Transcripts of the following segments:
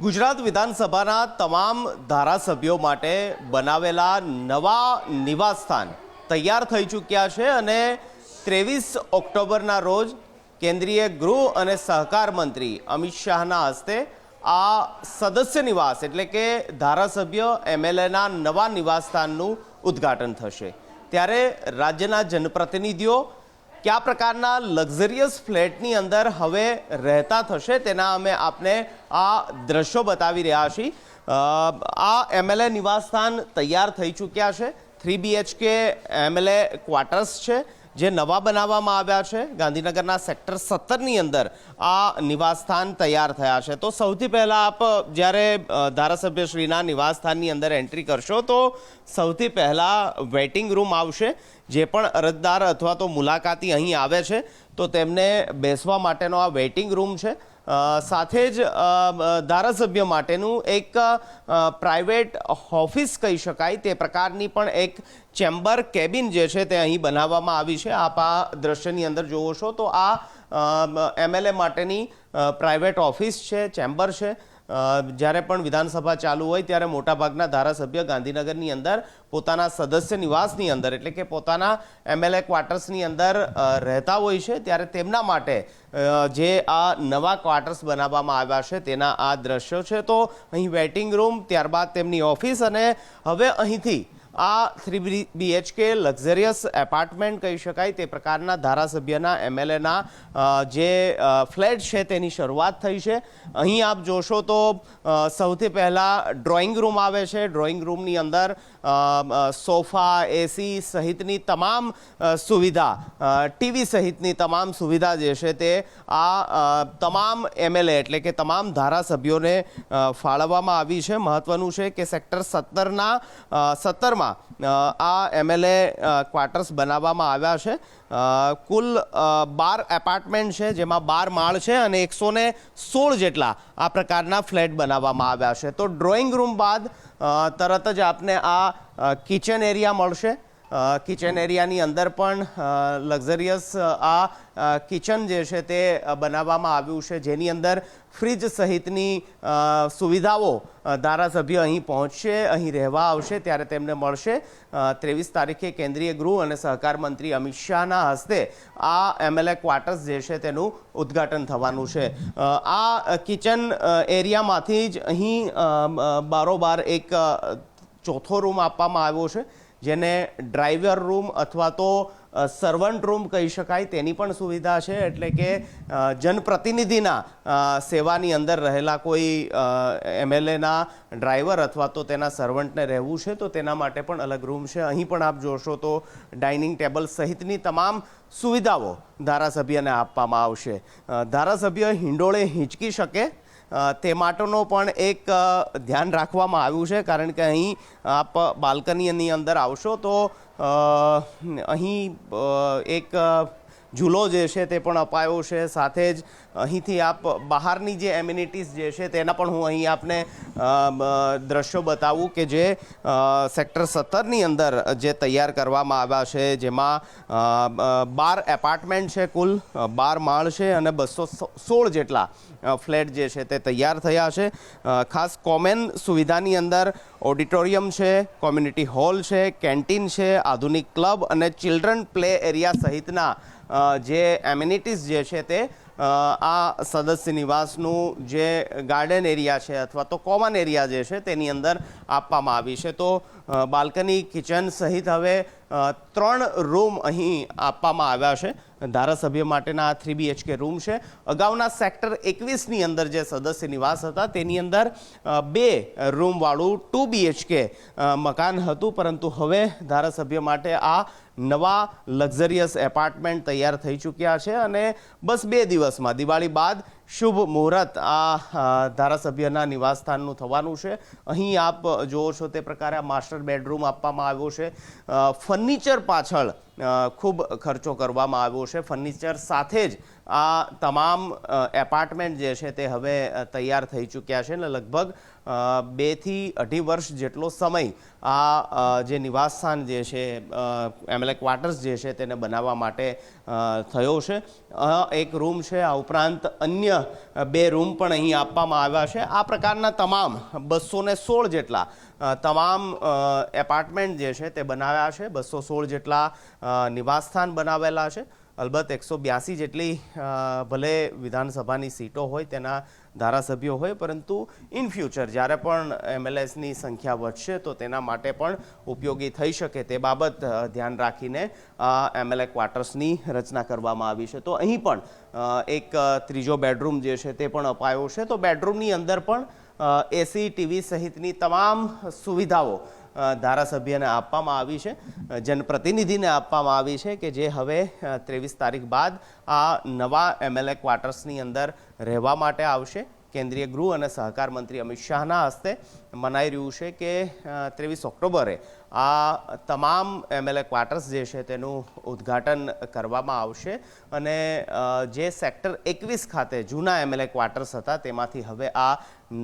ગુજરાત વિધાનસભાના તમામ ધારાસભ્યો માટે બનાવેલા નવા નિવાસસ્થાન તૈયાર થઈ ચૂક્યા છે અને 23 ઓક્ટોબરના રોજ કેન્દ્રીય ગૃહ અને સહકાર મંત્રી અમિત શાહના હસ્તે આ સદસ્ય નિવાસ એટલે કે ધારાસભ્ય એમએલએના નવા નિવાસસ્થાનનું ઉદ્ઘાટન થશે। ત્યારે રાજ્યના જનપ્રતિનિધિઓ क्या प्रकारना लग्जरियस फ्लेटनी अंदर हवे रहता थशे तेना अमे आपने आ दृश्यो बतावी रह्या छीए। आ एमएलए निवासस्थान तैयार थई चूक्या छे। 3 BHK एमएलए क्वार्टर्स छे जे नवा बनाववामां आव्या छे। गांधीनगरना सेक्टर 17 नी अंदर आ निवासस्थान तैयार थया छे। तो सौथी पहला आप ज्यारे धारासभ्यश्रीना निवासस्थाननी अंदर एंट्री करशो तो सौथी पहला वेटिंग रूम आवशे। जे पण अरजदार अथवा तो मुलाकाती अहीं आवे छे तो तेमने बेसवा माटेनो आ वेटिंग रूम छे। साथे ज धारासभ्य माटेनुं एक प्राइवेट ऑफिस कही शकाय ते प्रकारनी पण एक चेम्बर केबिन जे छे ते अहीं बनाववामां आवी छे। आप आ दृश्यनी अंदर जोवो छो तो आ एमएलए माटेनी प्राइवेट ऑफिस छे, चेम्बर छे। જ્યારે પણ વિધાનસભા ચાલુ હોય ત્યારે મોટાભાગના ધારાસભ્ય ગાંધીનગરની અંદર પોતાના સદસ્ય નિવાસની અંદર એટલે કે પોતાના એમએલએ ક્વાર્ટર્સની અંદર રહેતા હોય છે। ત્યારે તેમના માટે જે આ નવા ક્વાર્ટર્સ બનાવવામાં આવ્યા છે તેના આ દ્રશ્યો છે। તો અહીં વેઇટિંગ રૂમ, ત્યારબાદ તેમની ઓફિસ અને હવે અહીંથી आ 3 BHK लग्जरियस एपार्टमेंट कही शकाय ते प्रकारना धारासभ्यना एमएलएना जे फ्लेट है तेनी शरूआत थई छे। अहीं आप जोशो तो सौथी पहला ड्रॉइंग रूम आवे छे। ड्रॉइंग रूमनी अंदर सोफा, एसी सहितनी तमाम सुविधा, टीवी सहितनी तमाम सुविधा जे छे ते आ तमाम एमएलए एटले के तमाम धारासभ्योने फाळववामां आवी छे। महत्वनुं छे के सेक्टर 17 में आ एमएलए क्वार्टर्स बनाववामां आव्या छे। कुल 12 एपार्टमेंट है जेमां 12 माळ छे अने 116 जेटला आ प्रकारना फ्लेट बनाववामां आव्या छे। तो ड्रॉइंग रूम बाद तरत ज आपने आ किचन एरिया मळशे। किचन एरियानी अंदर पण लग्जरियस आ किचन जे छे ते बनाववामां आव्युं छे जेनी अंदर फ्रीज सहितनी सुविधाओ धारासभ्य अहीं पहोंचशे, अहीं रहेवा आवशे त्यारे तेमने मळशे। 23 तारीखे केंद्रीय गृह અને સહકાર મંત્રી અમિત શાહના હસ્તે આ એમએલએ ક્વાર્ટર્સ જે છે તેનું ઉદ્ઘાટન થવાનું છે। આ કિચન એરિયામાંથી જ અહીં બારોબાર એક ચોથો રૂમ આપવામાં આવ્યો છે જેને ડ્રાઈવર રૂમ અથવા તો સર્વન્ટ રૂમ કહી શકાય તેની પણ સુવિધા છે। એટલે કે જનપ્રતિનિધિના સેવાની અંદર રહેલા કોઈ એમએલએના ડ્રાઈવર અથવા તો તેના સર્વન્ટને રહેવું છે તો તેના માટે પણ અલગ રૂમ છે। અહીં પણ આપ જોશો તો ડાઇનિંગ ટેબલ સહિતની તમામ સુવિધાઓ ધારાસભ્યને આપવામાં આવશે। ધારાસભ્ય હિંડોળે હિંચકી શકે તે માટેનો પણ એક ધ્યાન રાખવામાં આવ્યું છે। કારણ કે અહીં આપ બાલ્કનીની અંદર આવશો તો અહીં એક झूलो जे छे ते पण अपायो छे। साथे ज અહીંથી आप બહારની જે એમ્યુનિટીઝ જે છે તેના પણ હું અહીં આપને દ્રશ્યો બતાવું કે જે સેક્ટર 17ની અંદર જે તૈયાર કરવામાં આવ્યા છે જેમાં 12 એપાર્ટમેન્ટ છે, કુલ 12 માળ છે અને 216 જેટલા ફ્લેટ જે છે તે તૈયાર થયા છે। ખાસ કોમન સુવિધાની અંદર ઓડિટોરિયમ છે, કોમ્યુનિટી હોલ છે, કેન્ટીન છે, આધુનિક ક્લબ અને ચિલ્ડ્રન પ્લે એરિયા સહિતના જે એમ્યુનિટીઝ જે છે તે આ સદસ્ય નિવાસનું જે ગાર્ડન એરિયા છે અથવા તો કોમન એરિયા જે છે તેની અંદર આપવામાં આવી છે। તો બાલ્કની, કિચન સહિત હવે 3 રૂમ અહીં આપવામાં આવ્યા છે। ધારાસભ્ય માટેના 3 BHK રૂમ છે। અગાઉના સેક્ટર 21ની અંદર જે સદસ્ય નિવાસ હતા તેની અંદર 2 રૂમવાળું 2 BHK મકાન હતું, પરંતુ હવે ધારાસભ્ય માટે આ નવા લક્ઝરિયસ એપાર્ટમેન્ટ તૈયાર થઈ ચૂક્યા છે અને બસ 2 દિવસમાં દિવાળી બાદ શુભ મુહૂર્ત આ ધારાસભ્યના નિવાસસ્થાનનું થવાનું છે। અહીં આપ જોવો છો તે પ્રકારે આ માસ્ટર બેડરૂમ આપવામાં આવ્યો છે। ફર્નિચર પાછળ ખૂબ ખર્ચો કરવામાં આવ્યો છે। ફર્નિચર સાથે જ આ તમામ એપાર્ટમેન્ટ જે છે તે હવે તૈયાર થઈ ચૂક્યા છે અને લગભગ 2 થી 2.5 વર્ષ જેટલો સમય આ જે નિવાસસ્થાન જે છે એમએલએ ક્વાર્ટર્સ જે છે તેને બનાવવા માટે થયો છે. એક રૂમ છે, આ ઉપરાંત અન્ય 2 રૂમ પણ અહીં આપવામાં આવ્યા છે. આ પ્રકારના તમામ 216 જેટલા તમામ એપાર્ટમેન્ટ જે છે તે બનાવ્યા છે. 216 જેટલા નિવાસસ્થાન બનાવેલા છે. અલબત્ત 182 જેટલી ભલે વિધાનસભાની સીટો હોય તેના ધારાસભ્યો હોય, પરંતુ ઇન ફ્યુચર જ્યારે પણ એમએલએસની સંખ્યા વધશે તો તેના માટે પણ ઉપયોગી થઈ શકે તે બાબત ધ્યાન રાખીને એમએલએ ક્વાર્ટર્સની રચના કરવામાં આવી છે. તો અહીં પણ એક ત્રીજો બેડરૂમ જે છે તે પણ અપાયો છે. તો બેડરૂમની અંદર પણ એસી, ટીવી સહિતની તમામ સુવિધાઓ ધારાસભ્યને આપવામાં આવી છે, જનપ્રતિનિધિને આપવામાં આવી છે કે જે હવે 23 તારીખ બાદ આ નવા એમએલએ ક્વાર્ટર્સની અંદર રહેવા માટે આવશે. કેન્દ્રીય ગૃહ અને સહકાર મંત્રી અમિત શાહના હસ્તે મનાઈ રહ્યું છે કે 23 ઓક્ટોબરે આ તમામ એમએલએ ક્વાર્ટર્સ જે છે તેનું ઉદ્ઘાટન કરવામાં આવશે અને જે સેક્ટર 21 ખાતે જૂના એમએલએ ક્વાર્ટર્સ હતા તેમાંથી હવે આ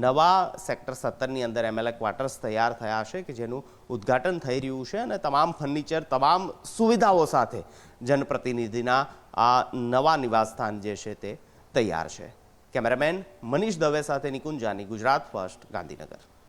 નવા સેક્ટર 17ની અંદર એમએલએ ક્વાર્ટર્સ તૈયાર થયા છે કે જેનું ઉદ્ઘાટન થઈ રહ્યું છે અને તમામ ફર્નિચર, તમામ સુવિધાઓ સાથે જનપ્રતિનિધિના આ નવા નિવાસસ્થાન જે છે તે તૈયાર છે. કેમેરામેન મનીષ દવે સાથે નિકુંજ જાની, ગુજરાત ફર્સ્ટ, ગાંધીનગર.